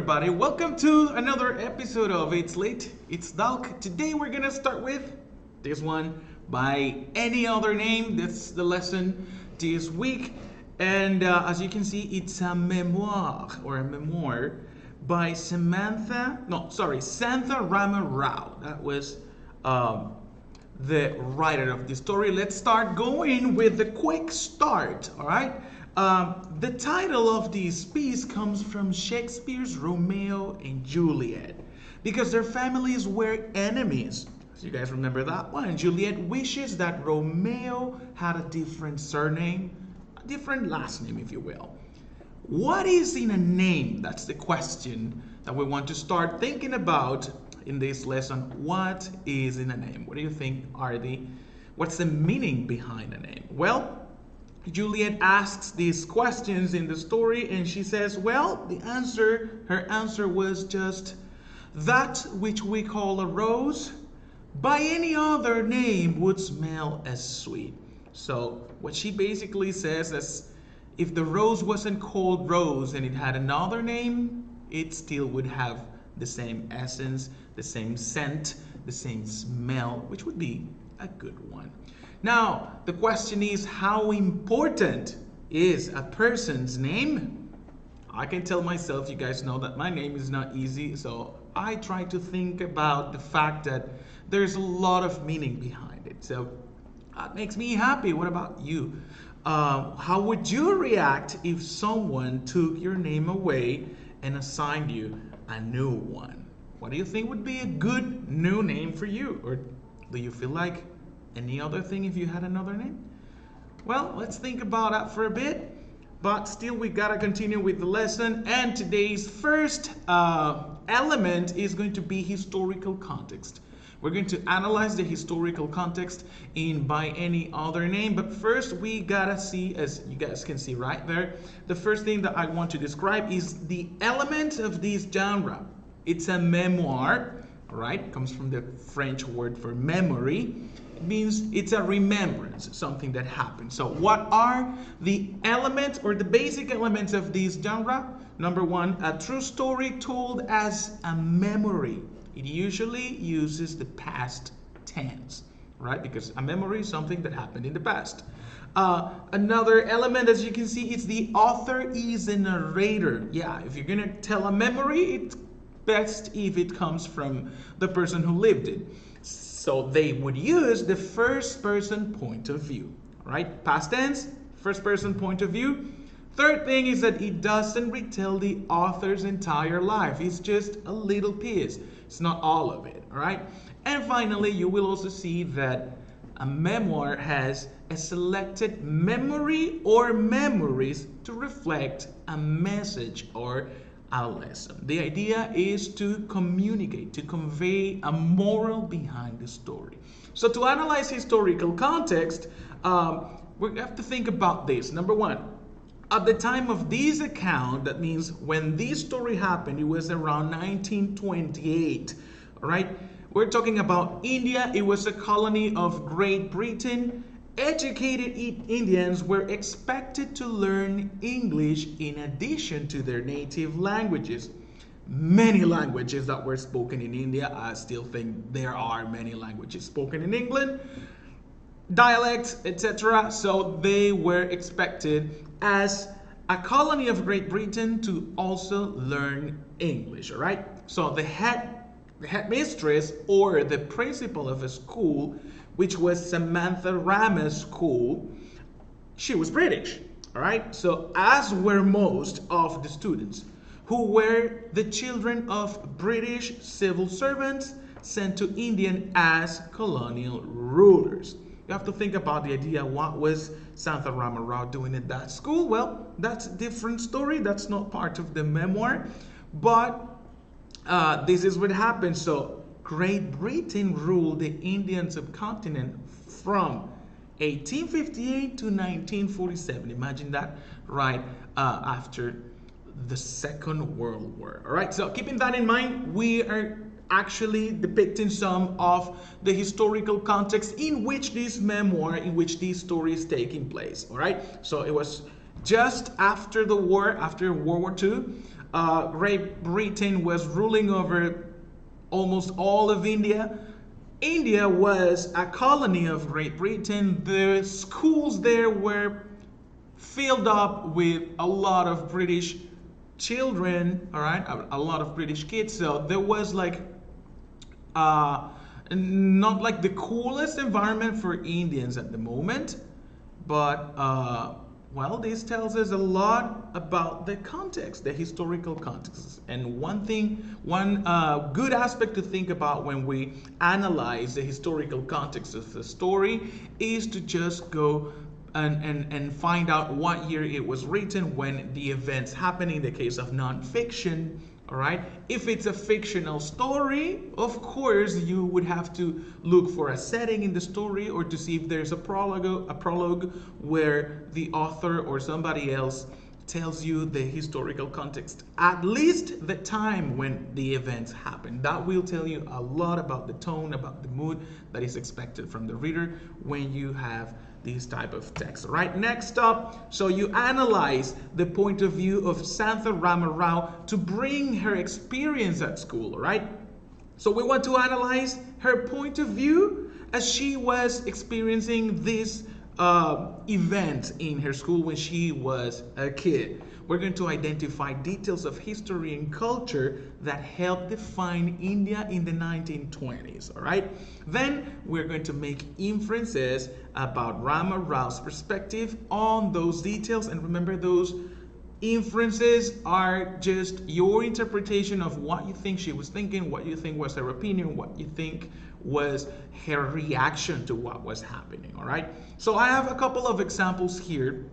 everybody. Welcome to another episode of It's Late. It's Dalck. Today we're gonna start with this one by any other name. That's the lesson this week. And as you can see, it's a memoir by Santha Rama Rao. That was the writer of the story. Let's start going with the quick start, all right? The title of this piece comes from Shakespeare's Romeo and Juliet because their families were enemies. So you guys remember that one? Juliet wishes that Romeo had a different surname, a different last name, if you will. What is in a name? That's the question that we want to start thinking about in this lesson. What is in a name? What do you think what's the meaning behind a name? Well, Juliet asks these questions in the story and she says, well, her answer was just that which we call a rose by any other name would smell as sweet. So what she basically says is if the rose wasn't called rose and it had another name, it still would have the same essence, the same scent, the same smell, which would be a good one. Now, the question is, how important is a person's name? I can tell myself, you guys know that my name is not easy, so I try to think about the fact that there's a lot of meaning behind it. So that makes me happy. What about you? How would you react if someone took your name away and assigned you a new one? What do you think would be a good new name for you? Or do you feel like any other thing if you had another name? Well, let's think about that for a bit. But still, we gotta continue with the lesson. And today's first element is going to be historical context. We're going to analyze the historical context in by any other name. But first, we gotta see, as you guys can see right there, the first thing that I want to describe is the element of this genre. It's a memoir, right? It comes from the French word for memory. It means it's a remembrance, something that happened. So what are the elements or the basic elements of this genre? Number one, a true story told as a memory. It usually uses the past tense, right? Because a memory is something that happened in the past. Another element, as you can see, is the author is a narrator. Yeah, if you're gonna tell a memory, it's best if it comes from the person who lived it. So they would use the first person point of view, right? Past tense, first person point of view. Third thing is that it doesn't retell the author's entire life. It's just a little piece. It's not all of it, all right? And finally, you will also see that a memoir has a selected memory or memories to reflect a message or a lesson. The idea is to communicate, to convey a moral behind the story. So to analyze historical context, we have to think about this. Number one, at the time of this account, that means when this story happened, it was around 1928, all right? We're talking about India. It was a colony of Great Britain. Educated Indians were expected to learn English in addition to their native languages. Many languages that were spoken in India. I still think there are many languages spoken in England, dialects, etc. So they were expected as a colony of Great Britain to also learn English, all right? So the headmistress or the principal of a school, which was Santha Rama's school, she was British, all right? So as were most of the students who were the children of British civil servants sent to India as colonial rulers. You have to think about the idea, what was Santha Rama Rao doing in that school? Well, that's a different story. That's not part of the memoir, but this is what happened. So Great Britain ruled the Indian subcontinent from 1858 to 1947. Imagine that, right after the Second World War. All right, so keeping that in mind, we are actually depicting some of the historical context in which this memoir, in which this story is taking place. All right, so it was just after the war, after World War II. Great Britain was ruling over almost all of India. India was a colony of Great Britain. The schools there were filled up with a lot of British children, all right, a lot of British kids. So there was like uh, not like the coolest environment for Indians at the moment, but well, this tells us a lot about the context, the historical context. And one good aspect to think about when we analyze the historical context of the story is to just go and find out what year it was written, when the events happen in the case of nonfiction. All right. If it's a fictional story, of course, you would have to look for a setting in the story, or to see if there's a prologue where the author or somebody else tells you the historical context, at least the time when the events happen. That will tell you a lot about the tone, about the mood that is expected from the reader when you have these type of text. All right, next up, so you analyze the point of view of Santha Rama Rao to bring her experience at school. All right, so we want to analyze her point of view as she was experiencing this event in her school when she was a kid. We're going to identify details of history and culture that helped define India in the 1920s, all right? Then we're going to make inferences about Rama Rao's perspective on those details. And remember, those inferences are just your interpretation of what you think she was thinking, what you think was her opinion, what you think was her reaction to what was happening, all right? So I have a couple of examples here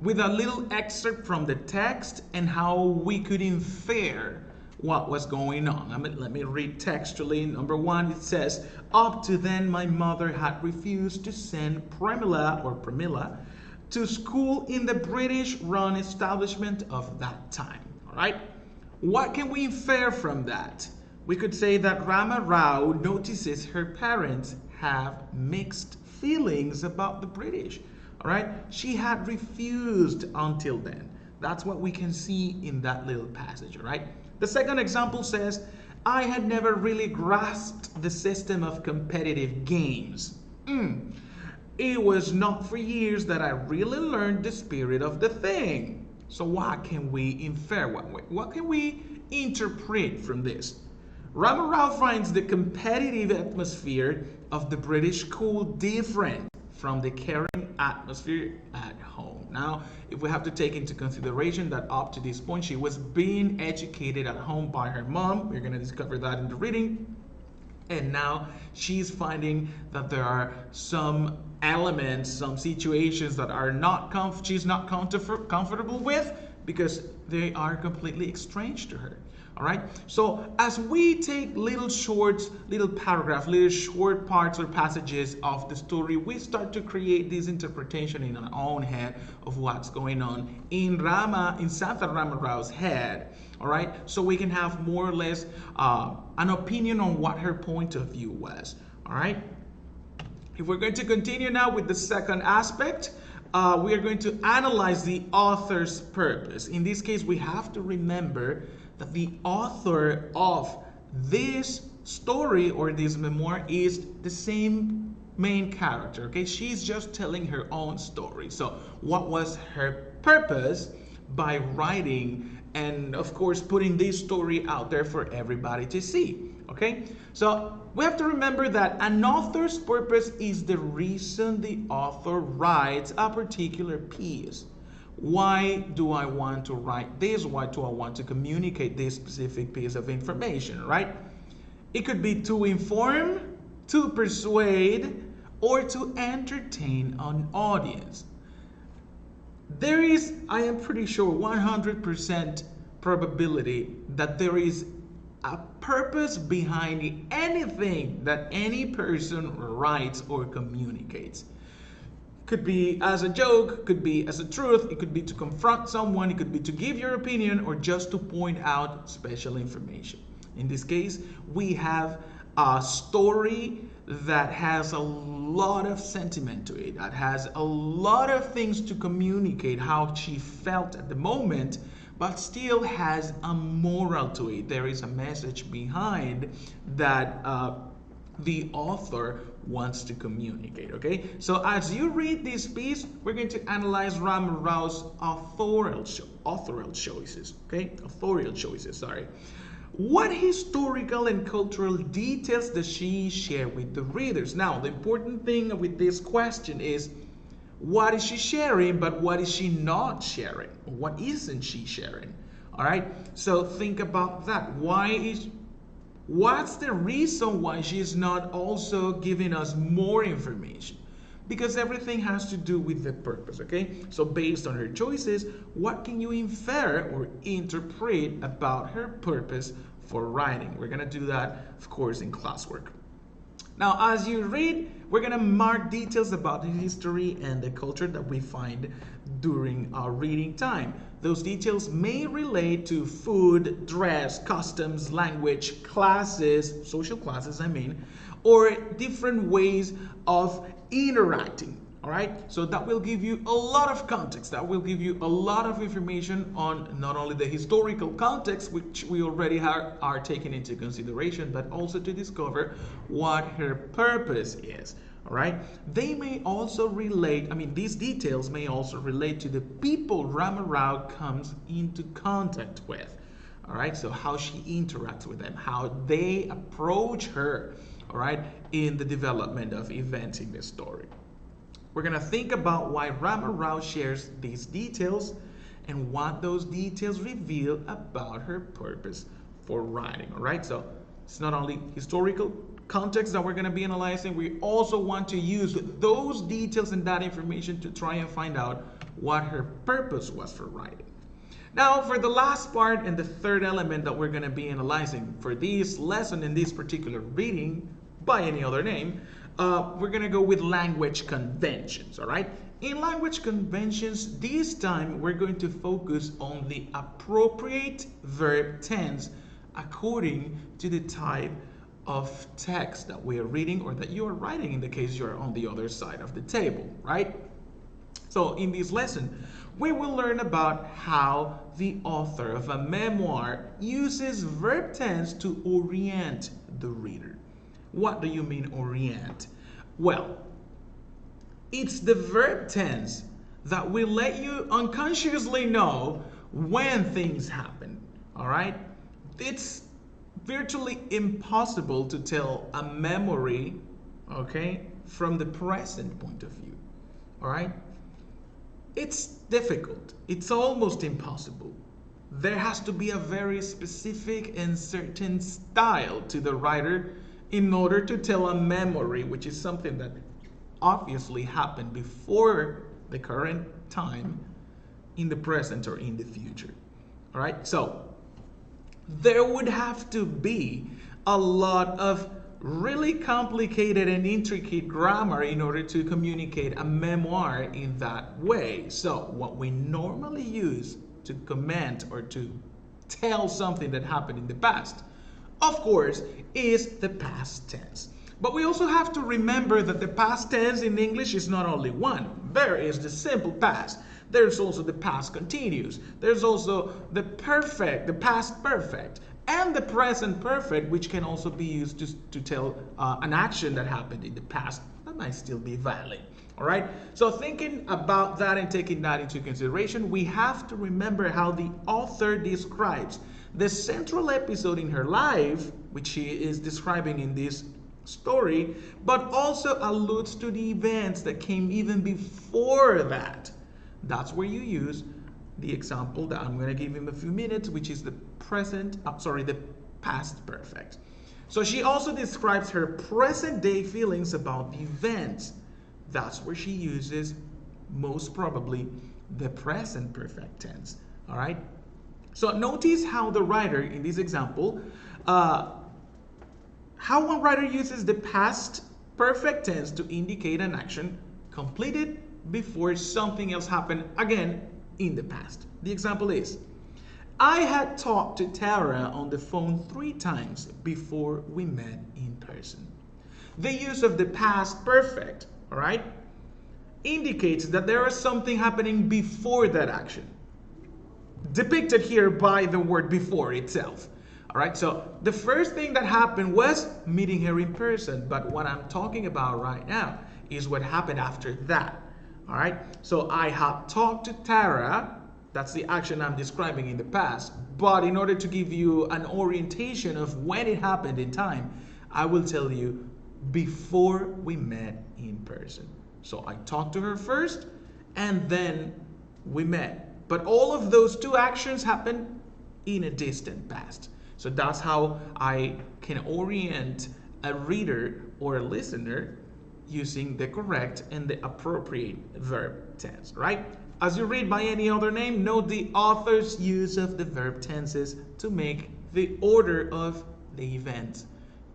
with a little excerpt from the text and how we could infer what was going on. Let me read textually. Number one, it says, up to then my mother had refused to send Premila to school in the British-run establishment of that time, all right? What can we infer from that? We could say that Rama Rao notices her parents have mixed feelings about the British. All right, she had refused until then. That's what we can see in that little passage. All right, the second example says, I had never really grasped the system of competitive games. It was not for years that I really learned the spirit of the thing. So what can we infer? What can we interpret from this? Rama Rao finds the competitive atmosphere of the British school different from the caring atmosphere at home. Now, if we have to take into consideration that up to this point she was being educated at home by her mom, we're going to discover that in the reading, and now she's finding that there are some elements, some situations that are she's not comfortable with, because they are completely strange to her. All right, so as we take little short parts or passages of the story, we start to create this interpretation in our own head of what's going on in Santha Rama Rao's head. All right, so we can have more or less an opinion on what her point of view was. All right, if we're going to continue now with the second aspect, we are going to analyze the author's purpose. In this case, we have to remember that the author of this story or this memoir is the same main character, okay? She's just telling her own story. So what was her purpose by writing and, of course, putting this story out there for everybody to see, okay? So we have to remember that an author's purpose is the reason the author writes a particular piece. Why do I want to write this? Why do I want to communicate this specific piece of information, right? It could be to inform, to persuade, or to entertain an audience. There is, I am pretty sure, 100% probability that there is a purpose behind anything that any person writes or communicates. Could be as a joke, could be as a truth, it could be to confront someone, it could be to give your opinion, or just to point out special information. In this case, we have a story that has a lot of sentiment to it, that has a lot of things to communicate how she felt at the moment, but still has a moral to it. There is a message behind that the author wants to communicate. Okay, so as you read this piece, we're going to analyze Rama Rao's authorial choices. Okay, authorial choices. Sorry. What historical and cultural details does she share with the readers? Now, the important thing with this question is, what is she sharing, but what is she not sharing? What isn't she sharing? All right, so think about that. What's the reason why she's not also giving us more information? Because everything has to do with the purpose, okay? So based on her choices, what can you infer or interpret about her purpose for writing? We're gonna do that, of course, in classwork. Now, as you read, we're gonna mark details about the history and the culture that we find during our reading time. Those details may relate to food, dress, customs, language, classes, social classes, or different ways of interacting. All right, so that will give you a lot of context. That will give you a lot of information on not only the historical context, which we already are taking into consideration, but also to discover what her purpose is. All right, they may also relate, these details may also relate to the people Rama Rao comes into contact with. All right, so how she interacts with them, how they approach her, all right, in the development of events in the story. We're going to think about why Rama Rao shares these details and what those details reveal about her purpose for writing. All right, so it's not only historical context that we're going to be analyzing, we also want to use those details and that information to try and find out what her purpose was for writing. Now, for the last part and the third element that we're going to be analyzing for this lesson in this particular reading, by any other name, we're going to go with language conventions, all right? In language conventions, this time we're going to focus on the appropriate verb tense according to the type of text that we are reading or that you are writing in the case you're on the other side of the table, right? So in this lesson, we will learn about how the author of a memoir uses verb tense to orient the reader. What do you mean orient? Well, it's the verb tense that will let you unconsciously know when things happen, all right? It's virtually impossible to tell a memory, okay, from the present point of view, all right? It's difficult. It's almost impossible. There has to be a very specific and certain style to the writer in order to tell a memory, which is something that obviously happened before the current time, in the present or in the future. All right, so there would have to be a lot of really complicated and intricate grammar in order to communicate a memoir in that way. So what we normally use to comment or to tell something that happened in the past, of course, is the past tense. But we also have to remember that the past tense in English is not only one. There is the simple past. There's also the past continuous. There's also the perfect, the past perfect, and the present perfect, which can also be used to tell an action that happened in the past that might still be valid. All right, so thinking about that and taking that into consideration, we have to remember how the author describes the central episode in her life, which she is describing in this story, but also alludes to the events that came even before that. That's where you use the example that I'm going to give in a few minutes, which is the the past perfect. So she also describes her present day feelings about the events. That's where she uses most probably the present perfect tense. All right. So notice how the writer in this example, how one writer uses the past perfect tense to indicate an action completed before something else happened again in the past. The example is, I had talked to Tara on the phone 3 times before we met in person. The use of the past perfect, all right, indicates that there is something happening before that action. depicted here by the word before itself. All right, so the first thing that happened was meeting her in person, but what I'm talking about right now is what happened after that. All right, so I have talked to Tara. That's the action I'm describing in the past, but in order to give you an orientation of when it happened in time, I will tell you before we met in person. So I talked to her first and then we met. But all of those two actions happened in a distant past. So that's how I can orient a reader or a listener using the correct and the appropriate verb tense, right? As you read by any other name, note the author's use of the verb tenses to make the order of the event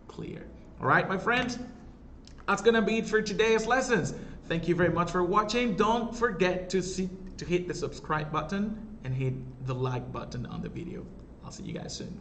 clear. All right, my friends, that's gonna be it for today's lessons. Thank you very much for watching. Don't forget to hit the subscribe button and hit the like button on the video. I'll see you guys soon.